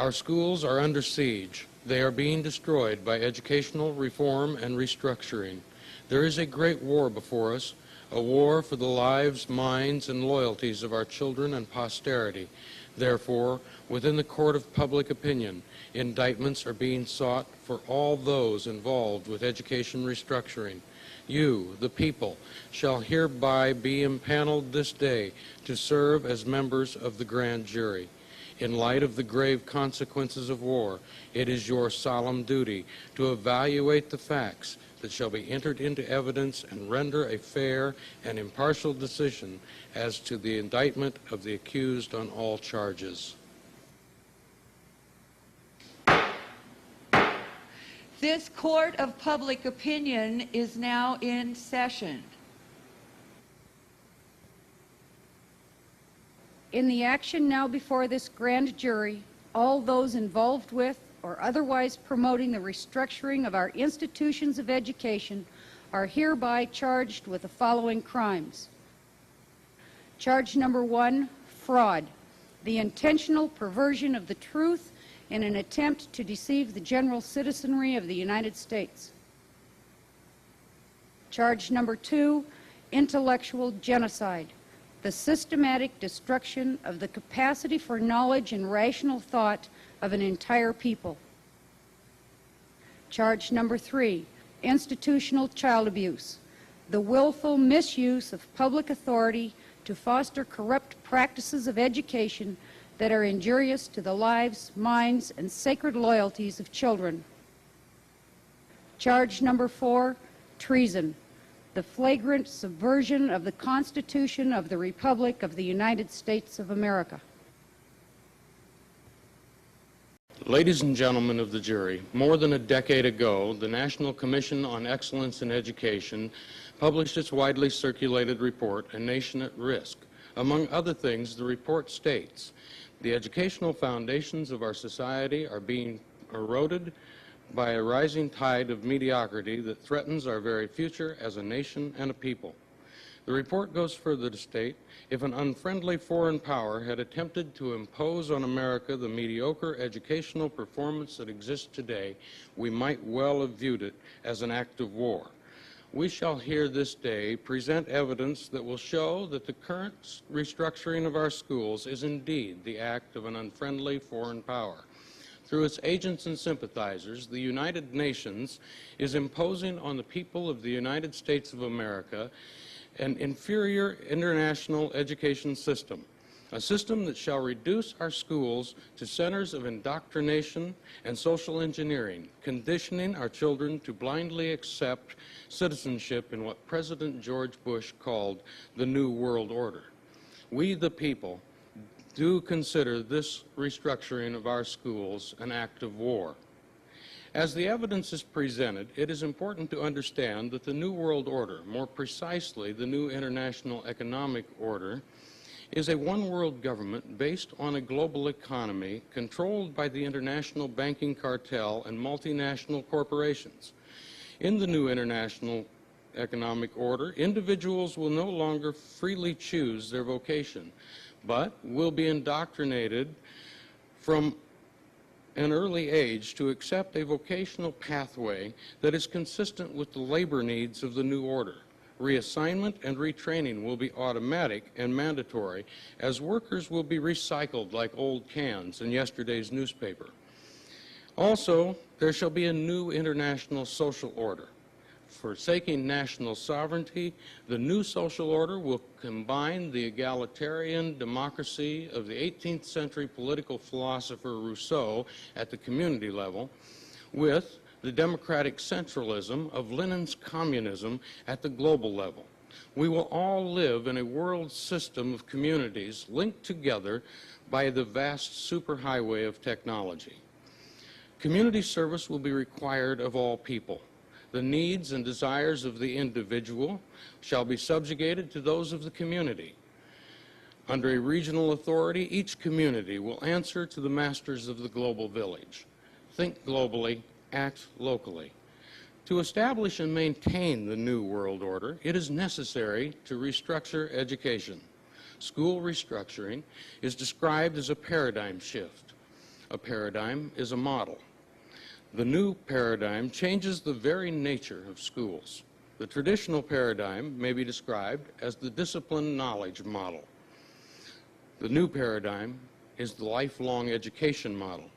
Our schools are under siege. They are being destroyed by educational reform and restructuring. There is a great war before us, a war for the lives, minds, and loyalties of our children and posterity. Therefore, within the court of public opinion, indictments are being sought for all those involved with education restructuring. You, the people, shall hereby be impaneled this day to serve as members of the grand jury. In light of the grave consequences of war, it is your solemn duty to evaluate the facts that shall be entered into evidence and render a fair and impartial decision as to the indictment of the accused on all charges. This court of public opinion is now in session. In the action now before this grand jury, all those involved with or otherwise promoting the restructuring of our institutions of education are hereby charged with the following crimes. Charge number 1, fraud, the intentional perversion of the truth in an attempt to deceive the general citizenry of the United States. Charge number 2, intellectual genocide, the systematic destruction of the capacity for knowledge and rational thought of an entire people. Charge number 3, institutional child abuse, the willful misuse of public authority to foster corrupt practices of education that are injurious to the lives, minds, and sacred loyalties of children. Charge number 4, treason, the flagrant subversion of the Constitution of the Republic of the United States of America. Ladies and gentlemen of the jury, more than a decade ago, the National Commission on Excellence in Education published its widely circulated report, A Nation at Risk. Among other things, the report states, the educational foundations of our society are being eroded by a rising tide of mediocrity that threatens our very future as a nation and a people. The report goes further to state, if an unfriendly foreign power had attempted to impose on America the mediocre educational performance that exists today, we might well have viewed it as an act of war. We shall here this day present evidence that will show that the current restructuring of our schools is indeed the act of an unfriendly foreign power. Through its agents and sympathizers, the United Nations is imposing on the people of the United States of America an inferior international education system, a system that shall reduce our schools to centers of indoctrination and social engineering, conditioning our children to blindly accept citizenship in what President George Bush called the New World Order. We, the people, do consider this restructuring of our schools an act of war. As the evidence is presented, it is important to understand that the New World Order, more precisely the New International Economic Order, is a one-world government based on a global economy controlled by the international banking cartel and multinational corporations. In the New International Economic Order, individuals will no longer freely choose their vocation, but will be indoctrinated from an early age to accept a vocational pathway that is consistent with the labor needs of the new order. Reassignment and retraining will be automatic and mandatory, as workers will be recycled like old cans in yesterday's newspaper. Also, there shall be a new international social order. Forsaking national sovereignty, the new social order will combine the egalitarian democracy of the 18th century political philosopher Rousseau at the community level with the democratic centralism of Lenin's communism at the global level. We will all live in a world system of communities linked together by the vast superhighway of technology. Community service will be required of all people. The needs and desires of the individual shall be subjugated to those of the community. Under a regional authority, each community will answer to the masters of the global village. Think globally, act locally. To establish and maintain the New World Order, it is necessary to restructure education. School restructuring is described as a paradigm shift. A paradigm is a model. The new paradigm changes the very nature of schools. The traditional paradigm may be described as the discipline knowledge model. The new paradigm is the lifelong education model.